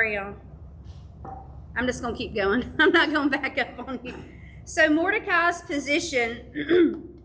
Carry on. I'm just going to keep going. I'm not going to back up on you. So Mordecai's position,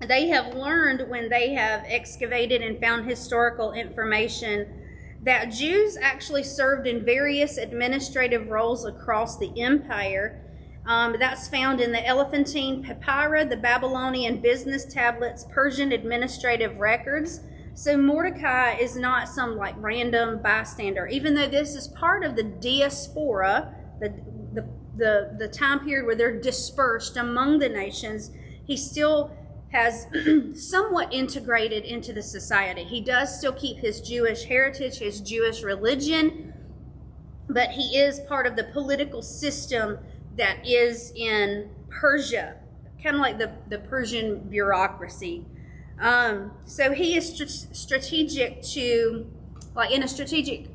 they have learned when they have excavated and found historical information that Jews actually served in various administrative roles across the empire. That's found in the Elephantine Papyri, the Babylonian business tablets, Persian administrative records. So Mordecai is not some like random bystander, even though this is part of the diaspora, the time period where they're dispersed among the nations. He still has somewhat integrated into the society. He does still keep his Jewish heritage, his Jewish religion, but he is part of the political system that is in Persia, kind of like the Persian bureaucracy. So he is strategic to, like in a strategic,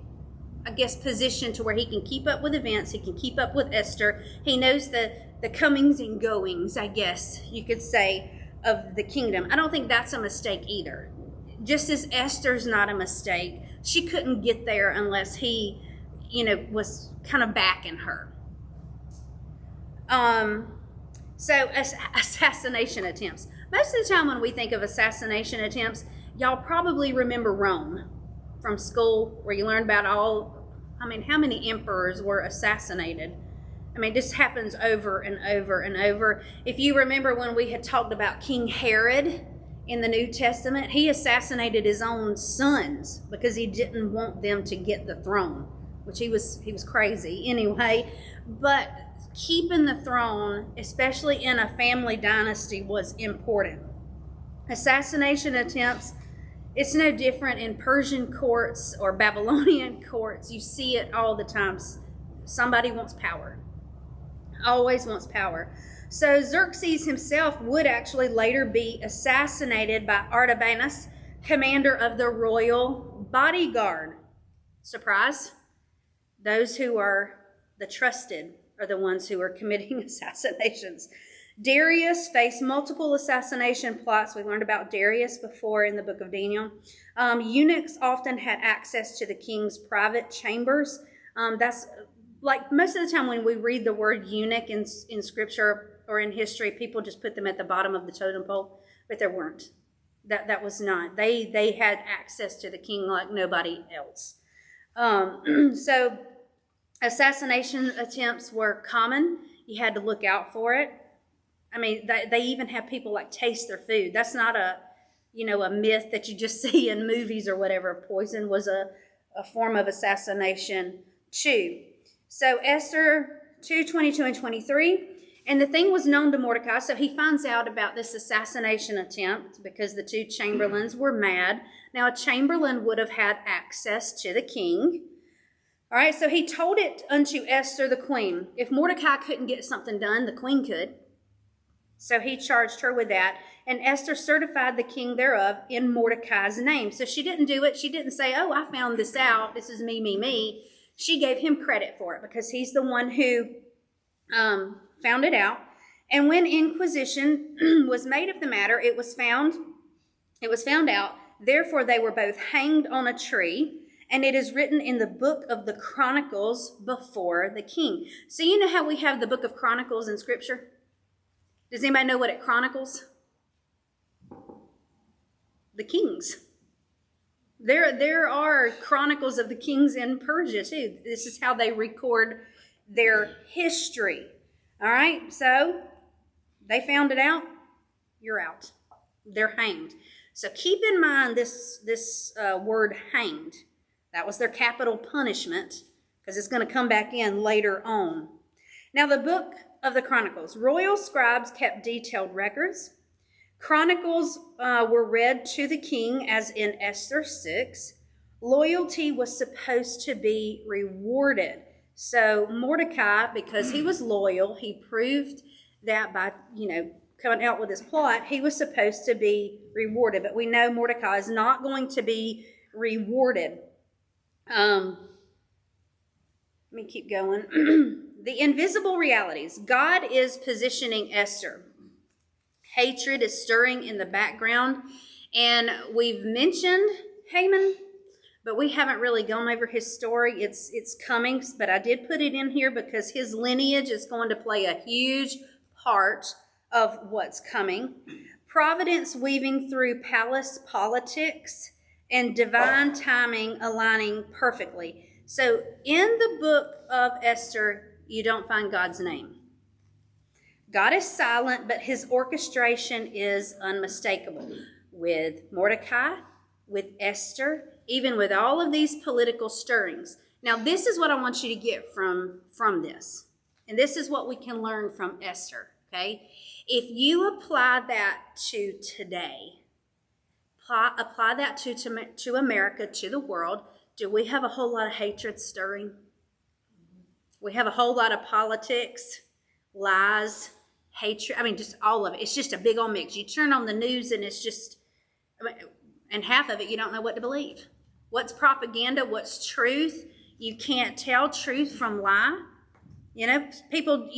I guess, position to where he can keep up with events, he can keep up with Esther. He knows the comings and goings, I guess you could say, of the kingdom. I don't think that's a mistake either. Just as Esther's not a mistake, she couldn't get there unless he, was kind of backing her. So assassination attempts. Most of the time when we think of assassination attempts, y'all probably remember Rome from school, where you learn about how many emperors were assassinated. This happens over and over and over. If you remember when we had talked about King Herod in the New Testament, he assassinated his own sons because he didn't want them to get the throne, which he was crazy anyway. But keeping the throne, especially in a family dynasty, was important. Assassination attempts, it's no different in Persian courts or Babylonian courts. You see it all the time. Somebody wants power. Always wants power. So Xerxes himself would actually later be assassinated by Artabanus, commander of the royal bodyguard. Surprise? Those who are the trusted are the ones who are committing assassinations. Darius faced multiple assassination plots. We learned about Darius before in the book of Daniel. Eunuchs often had access to the king's private chambers. That's like most of the time when we read the word eunuch in scripture or in history, people just put them at the bottom of the totem pole, but there weren't. That was not. They had access to the king like nobody else. So assassination attempts were common. You had to look out for it. They even have people like taste their food. That's not a myth that you just see in movies or whatever. Poison was a form of assassination too. So Esther 2:22 and 23. And the thing was known to Mordecai, so he finds out about this assassination attempt because the two chamberlains were mad. Now, a chamberlain would have had access to the king. All right, so he told it unto Esther the queen. If Mordecai couldn't get something done, the queen could. So he charged her with that. And Esther certified the king thereof in Mordecai's name. So she didn't do it. She didn't say, oh, I found this out. This is me. She gave him credit for it because he's the one who found it out. And when inquisition was made of the matter, it was found out. Therefore, they were both hanged on a tree. And it is written in the book of the Chronicles before the king. So you know how we have the book of Chronicles in Scripture? Does anybody know what it chronicles? The kings. There are chronicles of the kings in Persia too. This is how they record their history. All right, so they found it out. You're out. They're hanged. So keep in mind this word hanged. That was their capital punishment because it's going to come back in later on. Now, the book of the Chronicles. Royal scribes kept detailed records. Chronicles were read to the king as in Esther 6. Loyalty was supposed to be rewarded. So Mordecai, because he was loyal, he proved that by, coming out with his plot, he was supposed to be rewarded. But we know Mordecai is not going to be rewarded. Let me keep going. The invisible realities. God is positioning Esther. Hatred is stirring in the background. And we've mentioned Haman, but we haven't really gone over his story. It's coming, but I did put it in here because his lineage is going to play a huge part of what's coming. Providence weaving through palace politics and divine timing aligning perfectly. So in the book of Esther, you don't find God's name. God is silent, but his orchestration is unmistakable. With Mordecai, with Esther, even with all of these political stirrings. Now, this is what I want you to get from this. And this is what we can learn from Esther, okay? If you apply that to today, apply that to America, to the world, do we have a whole lot of hatred stirring? We have a whole lot of politics, lies, hatred. I mean, just all of it. It's just a big old mix. You turn on the news and it's just, and half of it you don't know what to believe. What's propaganda? What's truth? You can't tell truth from lie. People,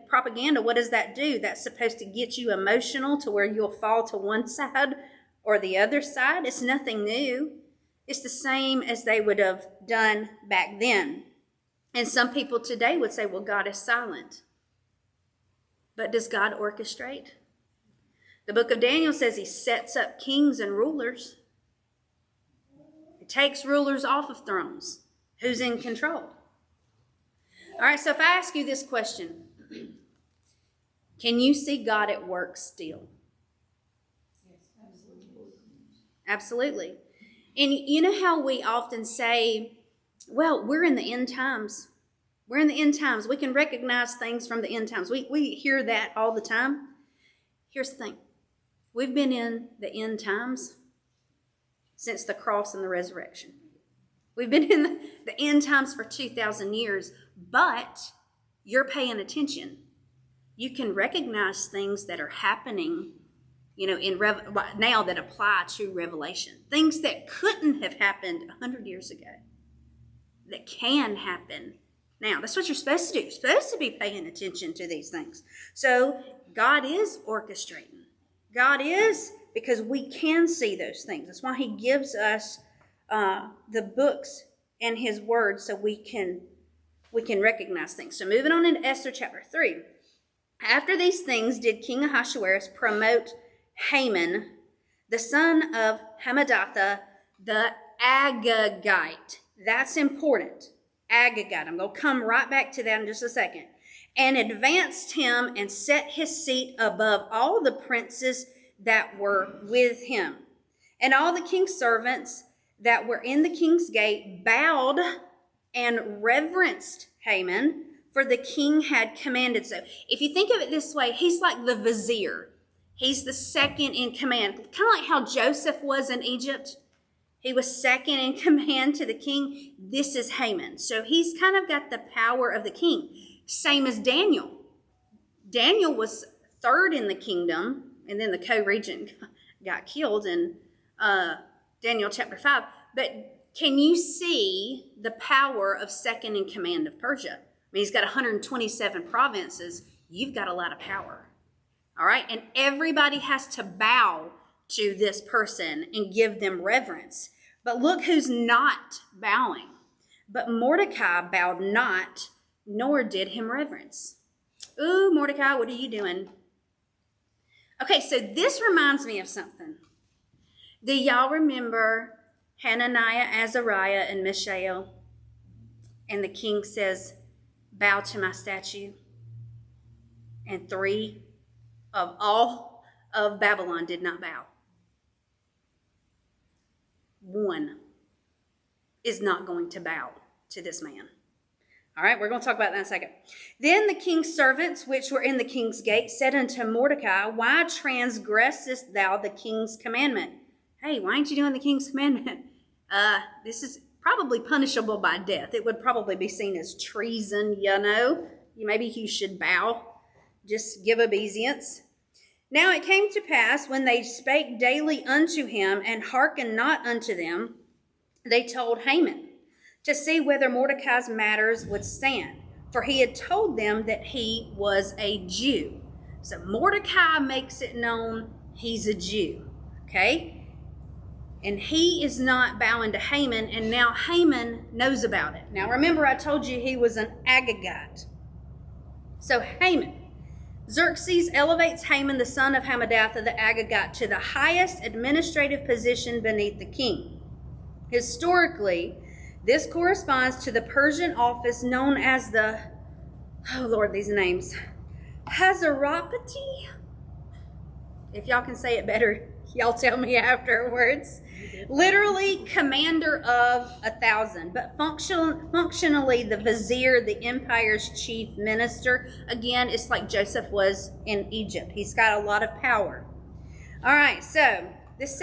propaganda, what does that do? That's supposed to get you emotional to where you'll fall to one side or the other side. It's nothing new. It's the same as they would have done back then. And some people today would say, well, God is silent. But does God orchestrate? The book of Daniel says he sets up kings and rulers. He takes rulers off of thrones. Who's in control? All right, so if I ask you this question, can you see God at work still? Yes, absolutely. Absolutely. And you know how we often say, well, we're in the end times. We're in the end times. We can recognize things from the end times. We hear that all the time. Here's the thing. We've been in the end times since the cross and the resurrection. We've been in the end times for 2,000 years, but you're paying attention. You can recognize things that are happening, now that apply to Revelation. Things that couldn't have happened 100 years ago, that can happen now. That's what you're supposed to do. You're supposed to be paying attention to these things. So God is orchestrating. God is, because we can see those things. That's why he gives us the books and his word so we can recognize things. So moving on into Esther chapter 3. After these things did King Ahasuerus promote Haman, the son of Hammedatha, the Agagite. That's important. Agagite. I'm going to come right back to that in just a second. And advanced him and set his seat above all the princes that were with him. And all the king's servants that were in the king's gate bowed and reverenced Haman, for the king had commanded so. If you think of it this way, he's like the vizier. He's the second in command. Kind of like how Joseph was in Egypt. He was second in command to the king. This is Haman. So he's kind of got the power of the king. Same as Daniel. Daniel was third in the kingdom, and then the co-regent got killed in Daniel chapter 5. But can you see the power of second in command of Persia? I mean, he's got 127 provinces. You've got a lot of power. All right? And everybody has to bow to this person and give them reverence. But look who's not bowing. But Mordecai bowed not, nor did him reverence. Ooh, Mordecai, what are you doing? Okay, so this reminds me of something. Do y'all remember Hananiah, Azariah, and Mishael? And the king says, bow to my statue. And 3 of all of Babylon did not bow. 1 is not going to bow to this man. All right, we're going to talk about that in a second. Then the king's servants, which were in the king's gate, said unto Mordecai, why transgressest thou the king's commandment? Hey, why ain't you doing the king's commandment? This is probably punishable by death. It would probably be seen as treason, Maybe you should bow. Just give obeisance. Now it came to pass, when they spake daily unto him, and hearkened not unto them, they told Haman, to see whether Mordecai's matters would stand. For he had told them that he was a Jew. So Mordecai makes it known he's a Jew. Okay? And he is not bowing to Haman, and now Haman knows about it. Now remember, I told you he was an Agagite. So Haman. Xerxes elevates Haman, the son of Hammedatha the Agagite, to the highest administrative position beneath the king. Historically, this corresponds to the Persian office known as the, oh Lord, these names, Hazarapati. If y'all can say it better, y'all tell me afterwards. Literally, commander of 1,000, but functionally the vizier, the empire's chief minister. Again, it's like Joseph was in Egypt. He's got a lot of power. All right, so this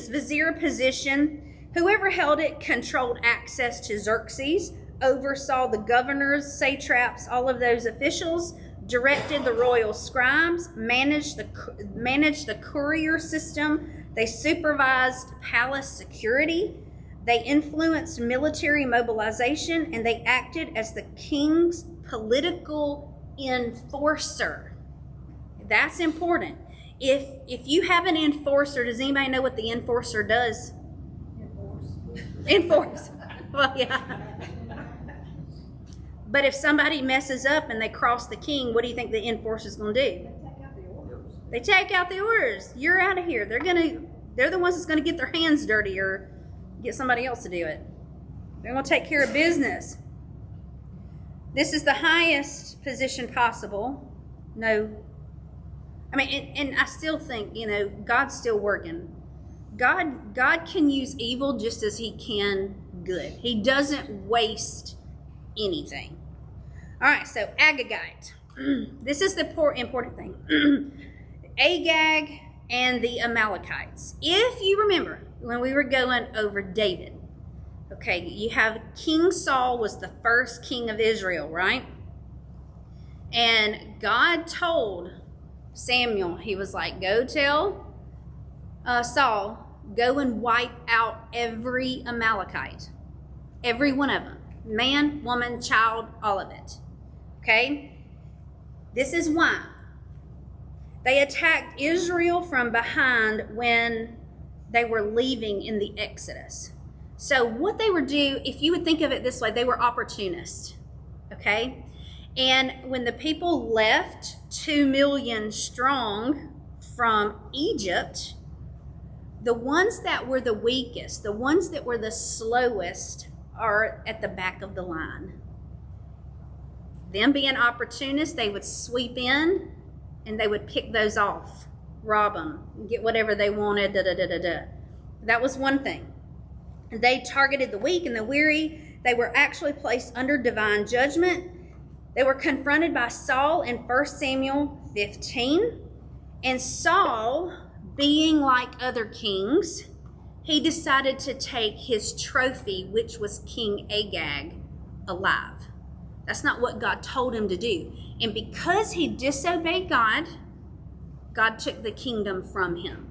vizier position, whoever held it controlled access to Xerxes, oversaw the governors, satraps, all of those officials, directed the royal scribes, managed the courier system. They supervised palace security. They influenced military mobilization, and they acted as the king's political enforcer. That's important. If you have an enforcer, does anybody know what the enforcer does? Enforce. Well, yeah. But if somebody messes up and they cross the king, what do you think the enforcer's going to do? They take out the orders. You're out of here. They're the ones that's going to get their hands dirty or get somebody else to do it. They're going to take care of business. This is the highest position possible. No. I mean, and I still think, God's still working. God can use evil just as he can good. He doesn't waste anything. All right, so Agagite. This is the important thing. Agag and the Amalekites. If you remember when we were going over David, okay, you have King Saul was the first king of Israel, right? And God told Samuel, he was like, go tell Saul, go and wipe out every Amalekite. Every one of them. Man, woman, child, all of it. Okay? This is why. They attacked Israel from behind when they were leaving in the Exodus. So what they were doing, if you would think of it this way, they were opportunists. Okay? And when the people left 2 million strong from Egypt, the ones that were the weakest, the ones that were the slowest, are at the back of the line. Them being opportunists, they would sweep in and they would pick those off, rob them, get whatever they wanted, That was one thing. They targeted the weak and the weary. They were actually placed under divine judgment. They were confronted by Saul in 1 Samuel 15. And Saul, being like other kings, he decided to take his trophy, which was King Agag, alive. That's not what God told him to do. And because he disobeyed God, God took the kingdom from him.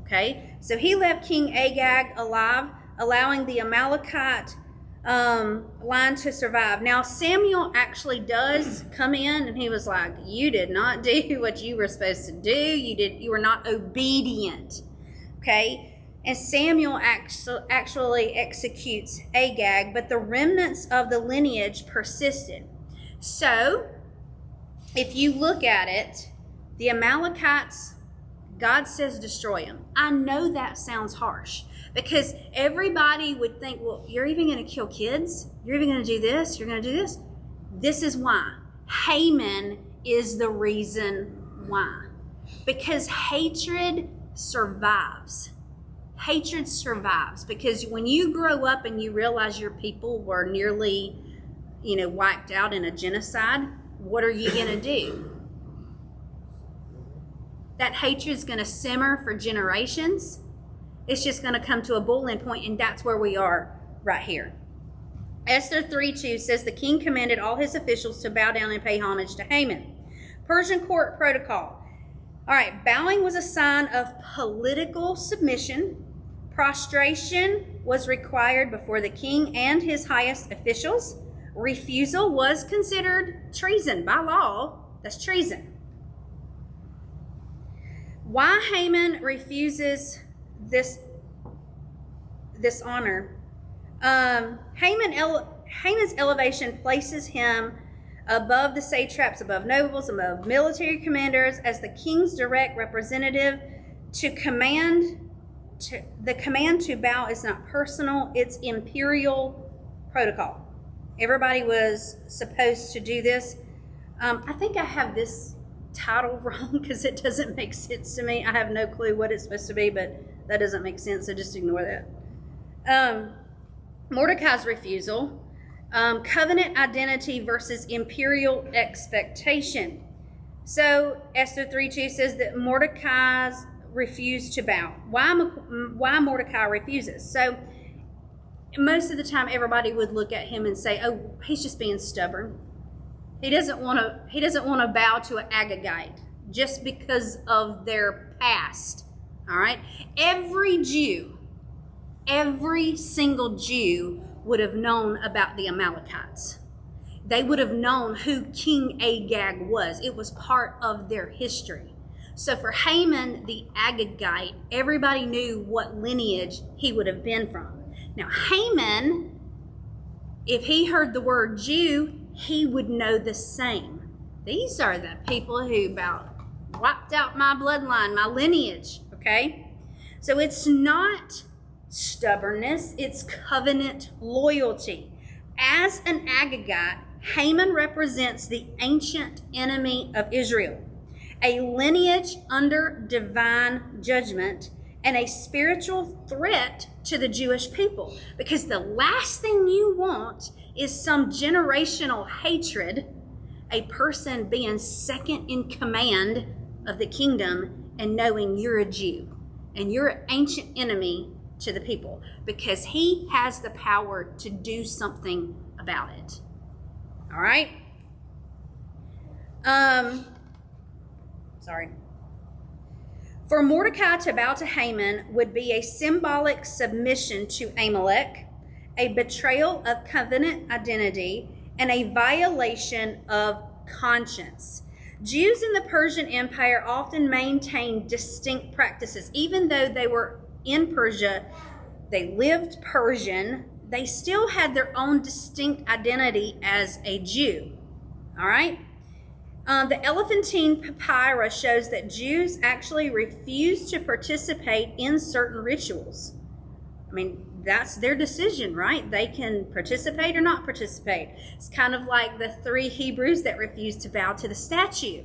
Okay? So he left King Agag alive, allowing the Amalekite line to survive. Now, Samuel actually does come in, and he was like, you did not do what you were supposed to do. You were not obedient. Okay? And Samuel actually executes Agag, but the remnants of the lineage persisted. So, if you look at it, the Amalekites, God says destroy them. I know that sounds harsh because everybody would think, well, you're even going to kill kids? You're even going to do this? You're going to do this? This is why. Haman is the reason why. Because hatred survives. Hatred survives because when you grow up and you realize your people were nearly, wiped out in a genocide, what are you going to do? That hatred is going to simmer for generations. It's just going to come to a boiling point, and that's where we are right here. Esther 3:2 says the king commanded all his officials to bow down and pay homage to Haman. Persian court protocol. All right, bowing was a sign of political submission. Prostration was required before the king and his highest officials. Refusal was considered treason by law. That's treason. Why Haman refuses this this honor. Haman's elevation places him above the satraps, above nobles, above military commanders, as the king's direct representative. The command to bow is not personal, it's imperial protocol. Everybody was supposed to do this. I think I have this title wrong because it doesn't make sense to me. I have no clue what it's supposed to be, but that doesn't make sense, so just ignore that. Mordecai's refusal. Covenant identity versus imperial expectation. So Esther 3:2 says that Mordecai's refused to bow. Why Mordecai refuses? So most of the time everybody would look at him and say, oh, he's just being stubborn. He doesn't want to bow to an Agagite just because of their past. All right? Every single Jew would have known about the Amalekites. They would have known who King Agag was. It was part of their history. So for Haman the Agagite, everybody knew what lineage he would have been from. Now Haman, if he heard the word Jew, he would know the same. These are the people who about wiped out my bloodline, my lineage, okay? So it's not stubbornness, it's covenant loyalty. As an Agagite, Haman represents the ancient enemy of Israel, a lineage under divine judgment, and a spiritual threat to the Jewish people. Because the last thing you want is some generational hatred, a person being second in command of the kingdom and knowing you're a Jew and you're an ancient enemy to the people, because he has the power to do something about it. All right? For Mordecai to bow to Haman would be a symbolic submission to Amalek, a betrayal of covenant identity, and a violation of conscience. Jews in the Persian Empire often maintained distinct practices. Even though they were in Persia, they lived Persian, they still had their own distinct identity as a Jew. All right? The Elephantine Papyrus shows that Jews actually refused to participate in certain rituals. I mean, that's their decision, right? They can participate or not participate. It's kind of like the 3 Hebrews that refused to bow to the statue.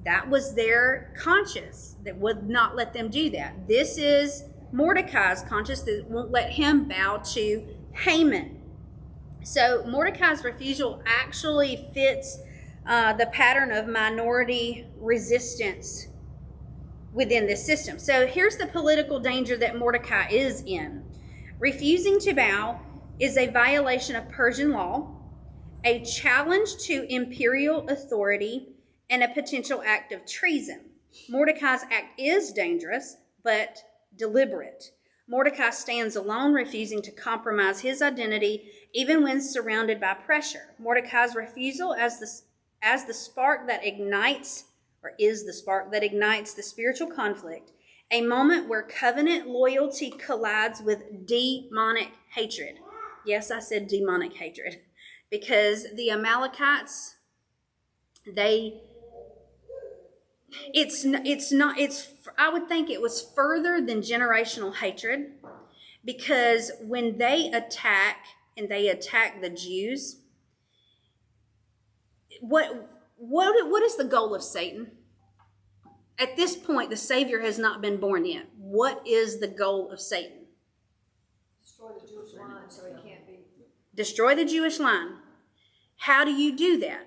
That was their conscience that would not let them do that. This is Mordecai's conscience that won't let him bow to Haman. So Mordecai's refusal actually fits the pattern of minority resistance within this system. So here's the political danger that Mordecai is in. Refusing to bow is a violation of Persian law, a challenge to imperial authority, and a potential act of treason. Mordecai's act is dangerous, but deliberate. Mordecai stands alone, refusing to compromise his identity, even when surrounded by pressure. Mordecai's refusal as the spark that ignites, or is the spark that ignites the spiritual conflict, a moment where covenant loyalty collides with demonic hatred. Yes, I said demonic hatred, because the Amalekites, I would think it was further than generational hatred, because when they attack the Jews, what is the goal of Satan? At this point, the Savior has not been born yet. What is the goal of Satan? Destroy the Jewish line so he can't be. Destroy the Jewish line. How do you do that?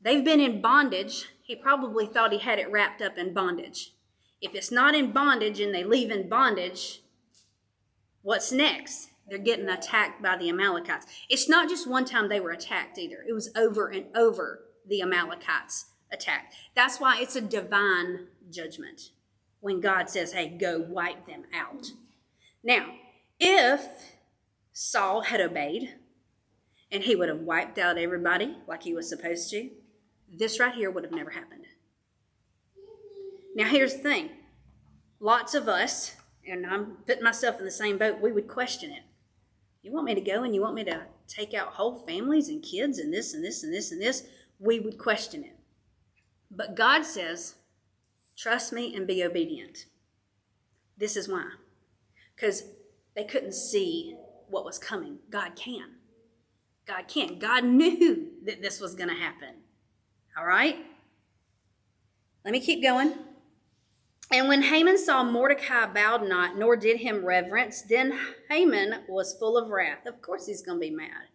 They've been in bondage. He probably thought he had it wrapped up in bondage. If it's not in bondage and they leave in bondage, what's next? They're getting attacked by the Amalekites. It's not just one time they were attacked either. It was over and over the Amalekites attacked. That's why it's a divine judgment when God says, hey, go wipe them out. Now, if Saul had obeyed and he would have wiped out everybody like he was supposed to, this right here would have never happened. Now, here's the thing. Lots of us and I'm putting myself in the same boat, we would question it. You want me to go and you want me to take out whole families and kids and this and this and this and this? We would question it. But God says, trust me and be obedient. This is why. Because they couldn't see what was coming. God can. God can. God knew that this was going to happen. All right? Let me keep going. And when Haman saw Mordecai bowed not, nor did him reverence, then Haman was full of wrath. Of course he's going to be mad.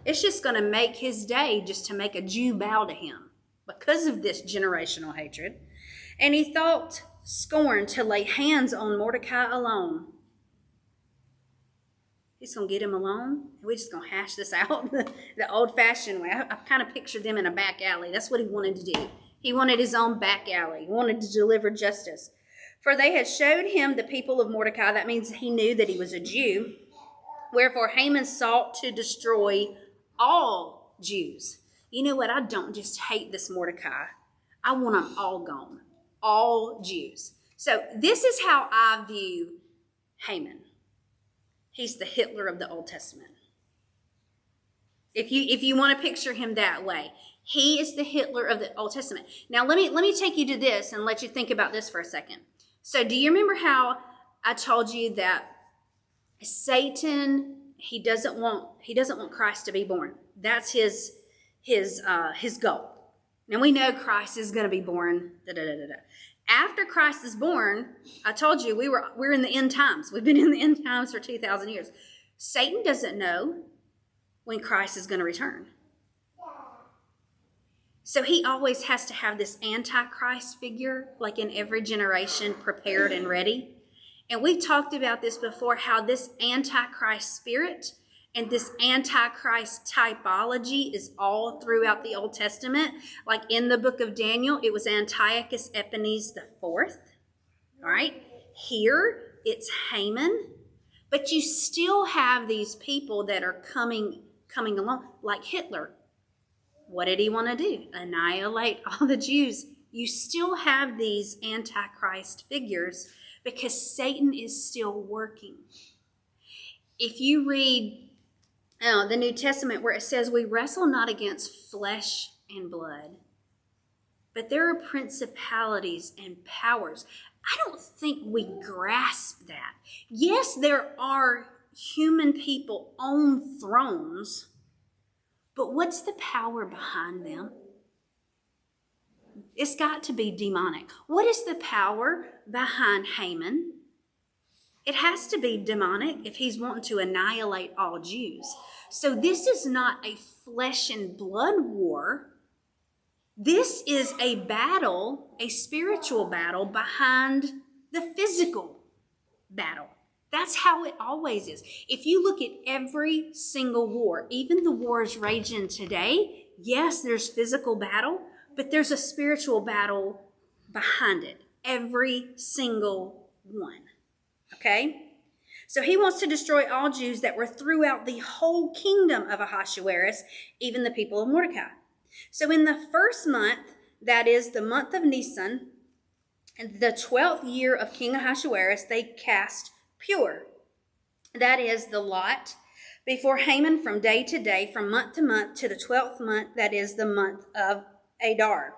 It's just going to make his day just to make a Jew bow to him because of this generational hatred. And he thought scorn to lay hands on Mordecai alone. He's going to get him alone. We're just going to hash this out the old-fashioned way. I kind of pictured them in a back alley. That's what he wanted to do. He wanted his own back alley. He wanted to deliver justice. For they had showed him the people of Mordecai. That means he knew that he was a Jew. Wherefore Haman sought to destroy all Jews. You know what? I don't just hate this Mordecai. I want them all gone. All Jews. So this is how I view Haman. He's the Hitler of the Old Testament. If you want to picture him that way, he is the Hitler of the Old Testament. Now let me take you to this and let you think about this for a second. So do you remember how I told you that Satan, he doesn't want Christ to be born. That's his goal. Now we know Christ is going to be born. After Christ is born, I told you we're in the end times. We've been in the end times for 2,000 years. Satan doesn't know when Christ is going to return. So he always has to have this antichrist figure, like in every generation, prepared and ready. And we've talked about this before, how this antichrist spirit and this antichrist typology is all throughout the Old Testament. Like in the book of Daniel, it was Antiochus Epiphanes IV. All right. Here, it's Haman. But you still have these people that are coming along, like Hitler. What did he want to do? Annihilate all the Jews. You still have these antichrist figures because Satan is still working. If you read the New Testament where it says we wrestle not against flesh and blood, but there are principalities and powers. I don't think we grasp that. Yes, there are human people on thrones, but what's the power behind them? It's got to be demonic. What is the power behind Haman? It has to be demonic if he's wanting to annihilate all Jews. So this is not a flesh and blood war. This is a battle, a spiritual battle behind the physical battle. That's how it always is. If you look at every single war, even the wars raging today, yes, there's physical battle, but there's a spiritual battle behind it. Every single one. Okay? So he wants to destroy all Jews that were throughout the whole kingdom of Ahasuerus, even the people of Mordecai. So in the first month, that is the month of Nisan, and the 12th year of King Ahasuerus, they cast pure. That is the lot before Haman from day to day, from month to month, to the 12th month, that is the month of Adar.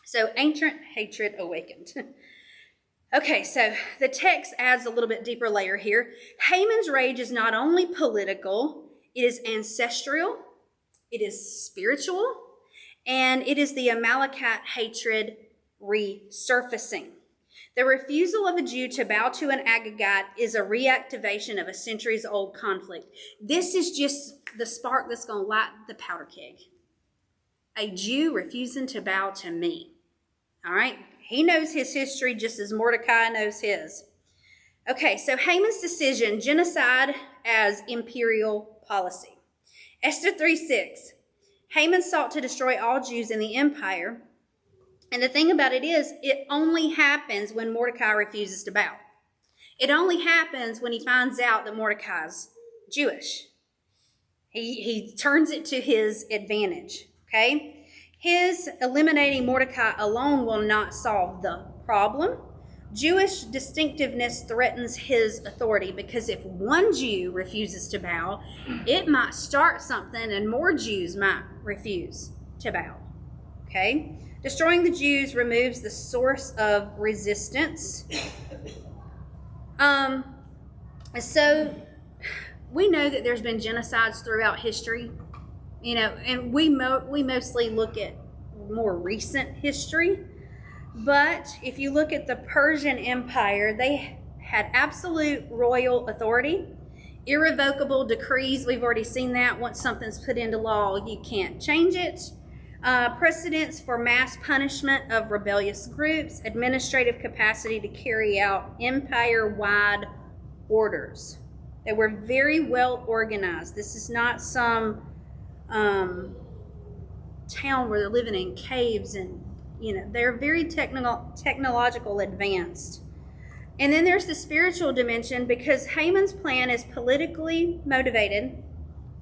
So ancient hatred awakened. Okay, so the text adds a little bit deeper layer here. Haman's rage is not only political, it is ancestral, it is spiritual, and it is the Amalekite hatred resurfacing. The refusal of a Jew to bow to an Agagite is a reactivation of a centuries-old conflict. This is just the spark that's going to light the powder keg. A Jew refusing to bow to me. All right? He knows his history just as Mordecai knows his. Okay, so Haman's decision, genocide as imperial policy. Esther 3:6. Haman sought to destroy all Jews in the empire. And the thing about it is, it only happens when Mordecai refuses to bow. It only happens when he finds out that Mordecai's Jewish. He turns it to his advantage, okay? His eliminating Mordecai alone will not solve the problem. Jewish distinctiveness threatens his authority because if one Jew refuses to bow, it might start something and more Jews might refuse to bow. Okay? Destroying the Jews removes the source of resistance. So we know that there's been genocides throughout history, and we mostly look at more recent history. But if you look at the Persian Empire, they had absolute royal authority, irrevocable decrees. We've already seen that. Once something's put into law, you can't change it. Precedents for mass punishment of rebellious groups, administrative capacity to carry out empire-wide orders. They were very well organized. This is not some town where they're living in caves and they're very technological advanced. And then there's the spiritual dimension because Haman's plan is politically motivated,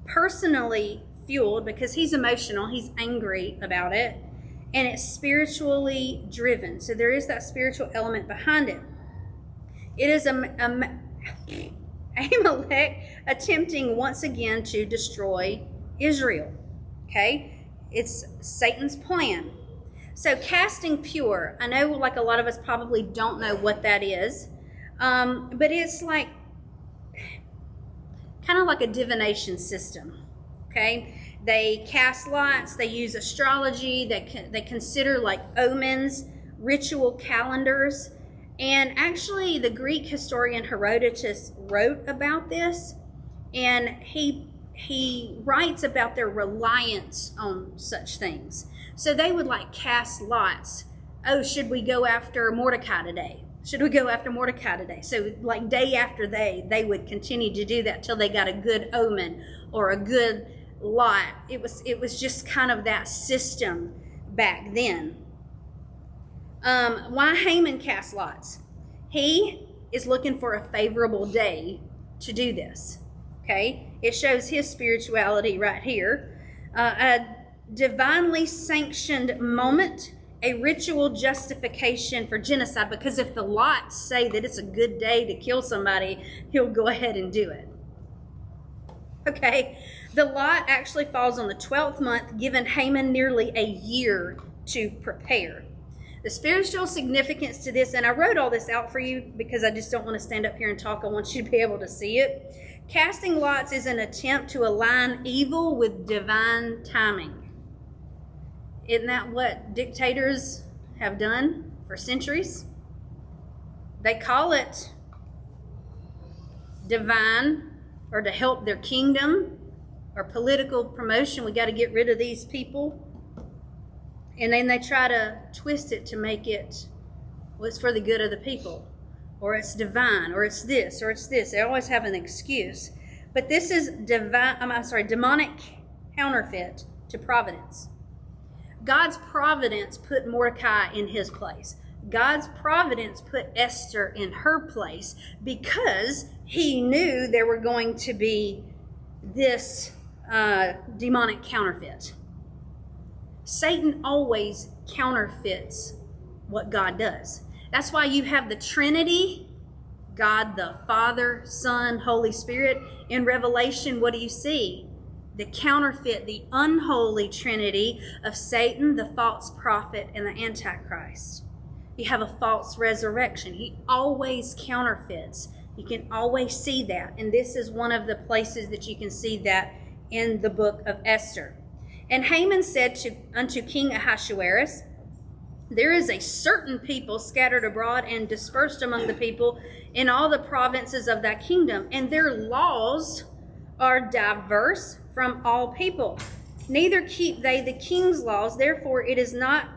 personally fueled because he's emotional, he's angry about it, and it's spiritually driven. So there is that spiritual element behind it. It is Amalek attempting once again to destroy Israel. Okay? It's Satan's plan. So casting pure, I know like a lot of us probably don't know what that is, but it's like kind of like a divination system. Okay, they cast lots, they use astrology, they consider like omens, ritual calendars, and actually the Greek historian Herodotus wrote about this, and he writes about their reliance on such things. So they would like cast lots. Oh, should we go after Mordecai today? Should we go after Mordecai today? So like day after day, they would continue to do that till they got a good omen or a good lot. It was just kind of that system back then. Why Haman cast lots? He is looking for a favorable day to do this. Okay, it shows his spirituality right here. A divinely sanctioned moment, a ritual justification for genocide, because if the lots say that it's a good day to kill somebody, he'll go ahead and do it. Okay, the lot actually falls on the 12th month, giving Haman nearly a year to prepare. The spiritual significance to this, and I wrote all this out for you because I just don't want to stand up here and talk. I want you to be able to see it. Casting lots is an attempt to align evil with divine timing. Isn't that what dictators have done for centuries? They call it divine or to help their kingdom or political promotion. We got to get rid of these people. And then they try to twist it to make it, well, it's for the good of the people, or it's divine, or it's this, or it's this. They always have an excuse. But this is demonic counterfeit to providence. God's providence put Mordecai in his place. God's providence put Esther in her place because he knew there were going to be this demonic counterfeit. Satan always counterfeits what God does. That's why you have the Trinity, God the Father, Son, Holy Spirit. In Revelation, what do you see? The counterfeit, the unholy Trinity of Satan, the false prophet, and the Antichrist. You have a false resurrection. He always counterfeits. You can always see that. And this is one of the places that you can see that in the book of Esther. And Haman said unto King Ahasuerus, there is a certain people scattered abroad and dispersed among the people in all the provinces of that kingdom, and their laws are diverse from all people. Neither keep they the king's laws, therefore it is not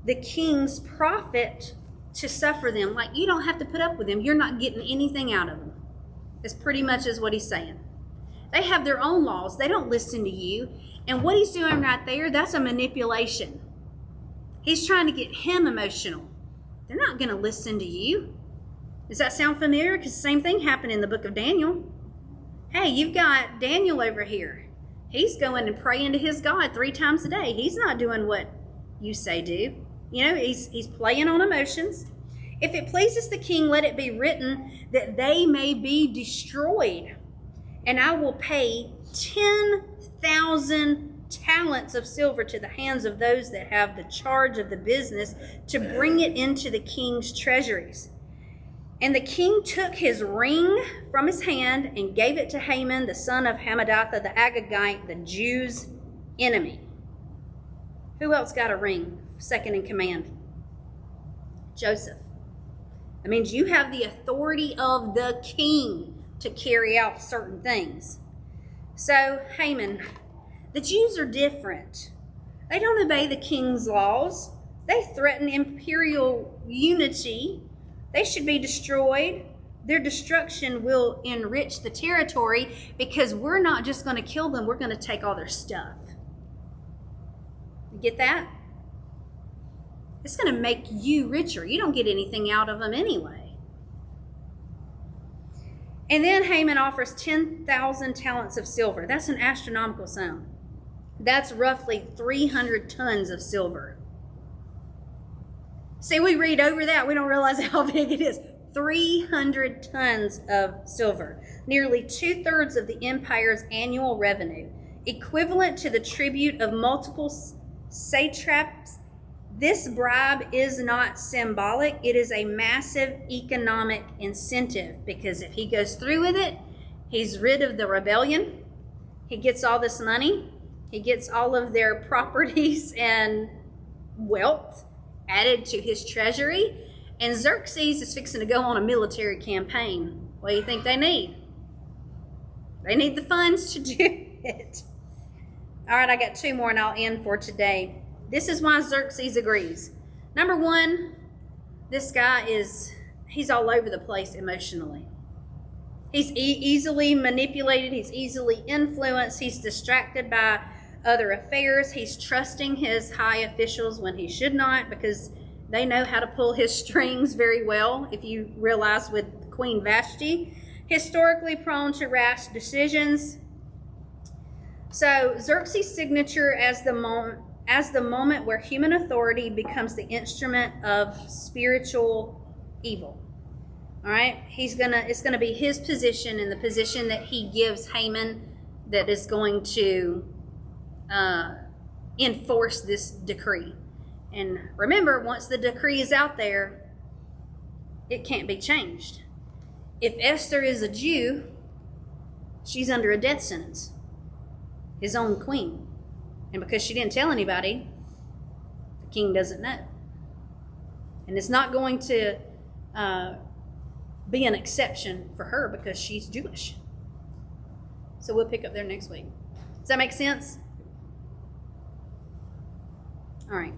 the king's profit to suffer them. Like, you don't have to put up with them. You're not getting anything out of them. That's pretty much is what he's saying. They have their own laws. They don't listen to you. And what he's doing right there, that's a manipulation. He's trying to get him emotional. They're not going to listen to you. Does that sound familiar? Because the same thing happened in the book of Daniel. Hey, you've got Daniel over here. He's going and praying to his God 3 times a day. He's not doing what you say do. You know, he's playing on emotions. If it pleases the king, let it be written that they may be destroyed. And I will pay 10,000 talents of silver to the hands of those that have the charge of the business to bring it into the king's treasuries. And the king took his ring from his hand and gave it to Haman, the son of Hammedatha, the Agagite, the Jews' enemy. Who else got a ring, second in command? Joseph. That means you have the authority of the king to carry out certain things. So, Haman, the Jews are different. They don't obey the king's laws. They threaten imperial unity. They should be destroyed. Their destruction will enrich the territory because we're not just going to kill them, we're going to take all their stuff. You get that? It's going to make you richer. You don't get anything out of them anyway. And then Haman offers 10,000 talents of silver. That's an astronomical sum. That's roughly 300 tons of silver. See, we read over that, we don't realize how big it is. 300 tons of silver, nearly 2/3 of the empire's annual revenue, equivalent to the tribute of multiple satraps. This bribe is not symbolic. It is a massive economic incentive because if he goes through with it, he's rid of the rebellion. He gets all this money. He gets all of their properties and wealth added to his treasury. And Xerxes is fixing to go on a military campaign. What do you think they need? They need the funds to do it. All right, I got 2 more and I'll end for today. This is why Xerxes agrees. Number 1, this guy he's all over the place emotionally. He's easily manipulated. He's easily influenced. He's distracted by other affairs. He's trusting his high officials when he should not because they know how to pull his strings very well. If you realize with Queen Vashti, historically prone to rash decisions. So Xerxes' signature as the moment where human authority becomes the instrument of spiritual evil. All right, it's gonna be his position and the position that he gives Haman that is going to enforce this decree. And remember, once the decree is out there, it can't be changed. If Esther is a Jew, she's under a death sentence, his own queen. And because she didn't tell anybody, the king doesn't know. And it's not going to be an exception for her because she's Jewish. So we'll pick up there next week. Does that make sense? All right.